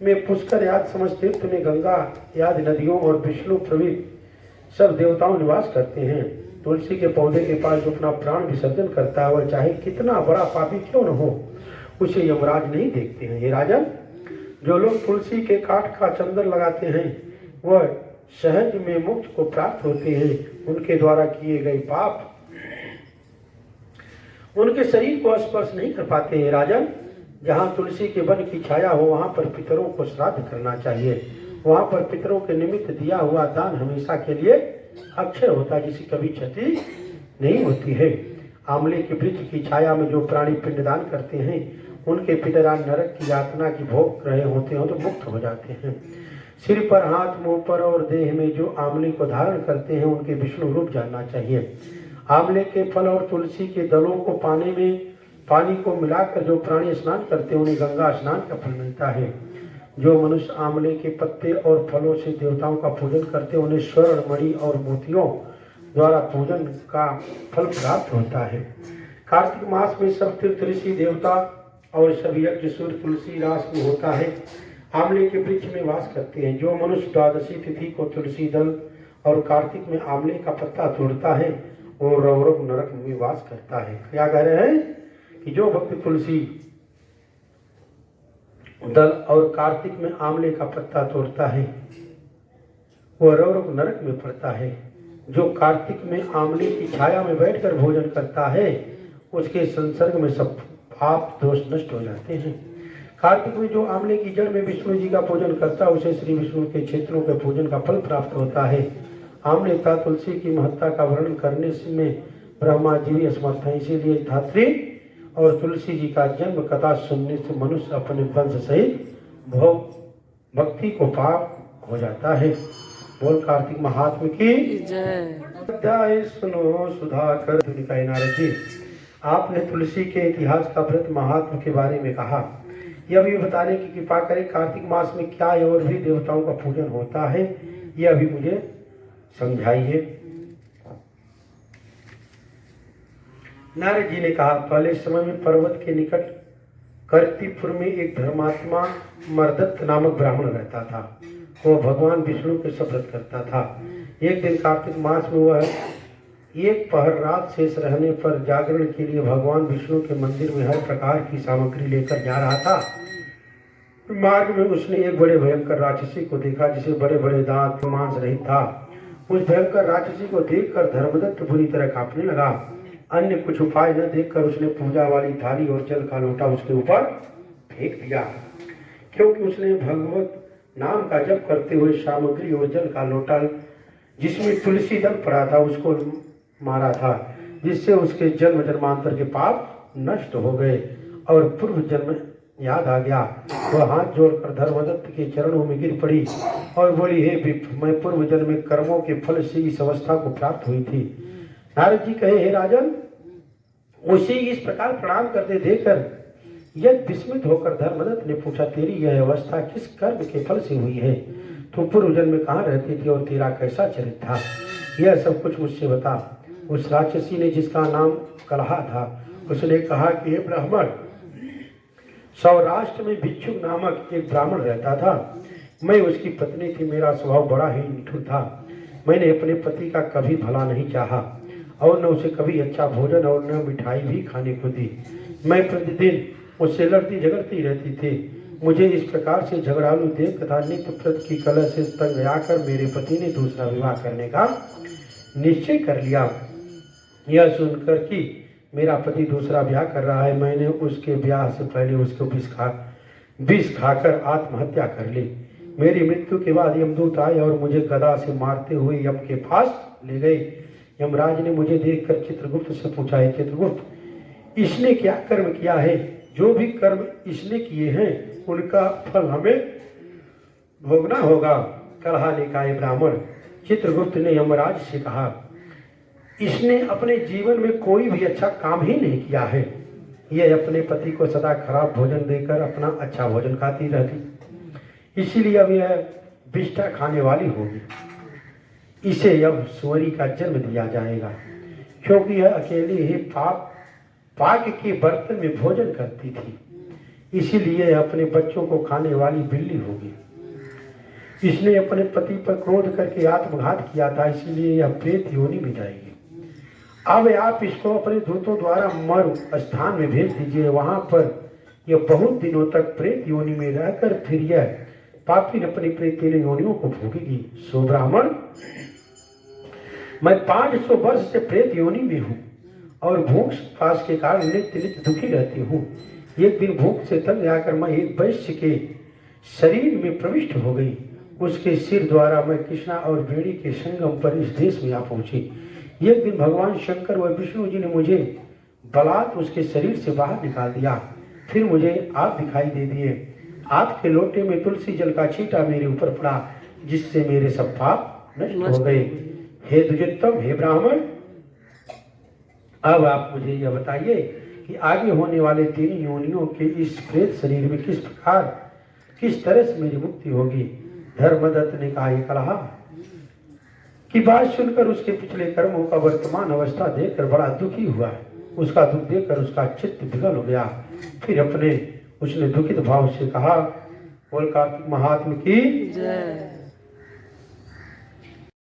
में पुष्कर याद समस्तीर्थ में गंगा याद नदियों और विष्णु प्रवीत सब देवताओं निवास करते हैं। तुलसी के पौधे के पास जो अपना प्राण विसर्जन करता है वह चाहे कितना बड़ा पापी क्यों न हो, उसे यमराज नहीं देखते हैं। ये राजन, जो लोग तुलसी के काठ का चंदन लगाते हैं वह सहज में मोक्ष को प्राप्त होते हैं। उनके द्वारा किए गए पाप उनके शरीर को स्पर्श नहीं कर पाते हैं। राजन, जहाँ तुलसी के वन की छाया हो वहाँ पर पितरों को श्राद्ध करना चाहिए। वहाँ पर पितरों के निमित्त दिया हुआ दान हमेशा के लिए अक्षय होता है, जिसकी कभी क्षति नहीं होती है। आंवले के वृक्ष की छाया में जो प्राणी पिंडदान करते हैं उनके पितरान नरक की यातना की भोग रहे होते हैं तो मुक्त हो जाते हैं। सिर पर, हाथ, मुंह पर और देह में जो आंवले को धारण करते हैं उनके विष्णु रूप जानना चाहिए। आंवले के फल और तुलसी के दलों को पानी को मिलाकर जो प्राणी स्नान करते हैं उन्हें गंगा स्नान का फल मिलता है। जो मनुष्य आंवले के पत्ते और फलों से देवताओं का पूजन करते हैं उन्हें स्वर्ण, मणि और मोतियों द्वारा पूजन का फल प्राप्त होता है। कार्तिक मास में सब तीर्थ ऋषि देवता और सभी यज्ञ सूर्य तुलसी रास में होता है, आंवले के वृक्ष में वास करते हैं। जो मनुष्य द्वादशी तिथि को तुलसी दल और कार्तिक में आंवले का पत्ता तोड़ता है वो रौरव नरक में वास करता है। क्या कह रहे हैं कि जो भक्त तुलसी दल और कार्तिक में आंवले का पत्ता तोड़ता है वो रौरव नरक में पड़ता है। जो कार्तिक में आंवले की छाया में बैठकर भोजन करता है उसके संसर्ग में सब पाप दोष नष्ट हो जाते हैं। कार्तिक में जो आंवले की जड़ में विष्णु जी का पूजन करता है उसे श्री विष्णु के क्षेत्रों के पूजन का फल प्राप्त होता है। आंवले का तुलसी की महत्ता का वर्णन करने में ब्रह्मा जी भी असमर्थ है, इसीलिए धात्री और तुलसी जी का जन्म कथा सुनने से मनुष्य अपने वंश सहित भोग भक्ति को पाप हो जाता है। बोल कार्तिक महात्म की जय। अध्याय सुनो सुधाकर। नारद जी, आपने तुलसी के इतिहास का व्रत महात्म के बारे में कहा, यह भी बताने की कृपा करें कार्तिक मास में क्या और भी देवताओं का पूजन होता है, यह भी मुझे समझाइए। नारद जी ने कहा, पहले समय में पर्वत के निकट कर्तिपुर में एक धर्मात्मा मर्दत्त नामक ब्राह्मण रहता था। वह भगवान विष्णु के सब व्रत करता था। एक दिन कार्तिक मास में वह एक पहर रात शेष रहने पर जागरण के लिए भगवान विष्णु के मंदिर में हर प्रकार की सामग्री लेकर जा रहा था। मार्ग में उसने एक बड़े भयंकर राक्षसी को देखा जिसे बड़े बड़े दांत मांस रहित था। उस भयंकर राक्षसी को देखकर धर्मदत्त बुरी तरह कांपने लगा। अन्य कुछ उपाय न देखकर उसने पूजा वाली थाली और जल का लोटा उसके ऊपर फेंक दिया। क्योंकि उसने भगवत नाम का जप करते हुए सामग्री और जल का लोटा जिसमें तुलसी दल पड़ा था उसको मारा था, जिससे उसके जन्म जन्मांतर के पाप नष्ट हो गए और पूर्व जन्म याद आ गया। वह हाथ जोड़कर धर्मदत्त के चरणों में गिर पड़ी और बोली, हे विप्र, मैं पूर्व जन्म में कर्मों के फल से इस अवस्था को प्राप्त हुई थी। नारद जी कहे, हे राजन, उसे इस प्रकार प्रणाम करते देखकर यद विस्मित होकर धर्मदत्त ने पूछा, तेरी यह अवस्था किस कर्म के फल से हुई है? तो पूर्व जन्म में कहाँ रहती थी और तेरा कैसा चरित्र था? यह सब कुछ मुझसे बता। उस राक्षसी ने, जिसका नाम कलहा था, उसने कहा कि हे ब्राह्मण, सौराष्ट्र में भिक्षुक नामक एक ब्राह्मण रहता था। मैं उसकी पत्नी थी। मेरा स्वभाव बड़ा ही निठुर था। मैंने अपने पति का कभी भला नहीं चाहा और न उसे कभी अच्छा भोजन और न मिठाई भी खाने को दी। मैं प्रतिदिन उससे लड़ती झगड़ती रहती थी। मुझे इस प्रकार से झगड़ालू देख तथा नित्य प्रत की कलह से तंग आकर मेरे पति ने दूसरा विवाह करने का निश्चय कर लिया। यह सुनकर कि मेरा पति दूसरा ब्याह कर रहा है, मैंने उसके ब्याह से पहले उसको विष खाकर आत्महत्या कर ली। मेरी मृत्यु के बाद यमदूत आए और मुझे गदा से मारते हुए यम के पास ले गए। यमराज ने मुझे देखकर चित्रगुप्त से पूछा, है चित्रगुप्त, इसने क्या कर्म किया है? जो भी कर्म इसने किए हैं उनका फल हमें भोगना होगा। कलहा ने कहा, ब्राह्मण, चित्रगुप्त ने यमराज से कहा, इसने अपने जीवन में कोई भी अच्छा काम ही नहीं किया है। यह अपने पति को सदा खराब भोजन देकर अपना अच्छा भोजन खाती रहती, इसीलिए अब यह विष्ठा खाने वाली होगी। इसे अब सुअरी का जन्म दिया जाएगा, क्योंकि यह अकेले ही पाक के बर्तन में भोजन करती थी। इसीलिए अपने बच्चों को खाने वाली बिल्ली होगी। इसने अपने पति पर क्रोध करके आत्मघात किया था, इसीलिए यह प्रेत योनि में जाएगी। अब आप इसको अपने दूतों द्वारा मरु स्थान में भेज दीजिए। वहां पर यह बहुत दिनों तक प्रेत योनि में रहकर फिर यह पापी अपनी प्रेत योनियों को भोगेगी। सो ब्राह्मण, मैं 500 वर्ष से प्रेत योनि में हूँ और भूख पास के कारण नित्य नित्य दुखी रहती हूँ। एक दिन भूख से तंग आकर मैं एक वैश्य के शरीर में प्रविष्ट हो गई। उसके सिर द्वारा मैं कृष्णा और बेड़ी के संगम पर इस देश में आ पहुंची। एक दिन भगवान शंकर व विष्णु जी ने मुझे बलात् उसके शरीर से बाहर निकाल दिया। फिर मुझे आप दिखाई दे दिए। आपके लोटे में तुलसी जल का छींटा मेरे ऊपर पड़ा, जिससे मेरे सब पाप नष्ट हो गए। हे द्विजोत्तम, हे ब्राह्मण, अब आप मुझे यह बताइए कि आगे होने वाले 3 योनियों के इस प्रेत शरीर में किस तरह से मेरी मुक्ति होगी। धर्मदत्त ने कहा, कहा कि बात सुनकर उसके पिछले कर्मों का वर्तमान अवस्था देखकर बड़ा दुखी हुआ। उसका दुख देखकर उसका चित्त विकल हो गया। फिर उसने दुखित भाव से कहा, बोल कार्तिक महात्मा की जय।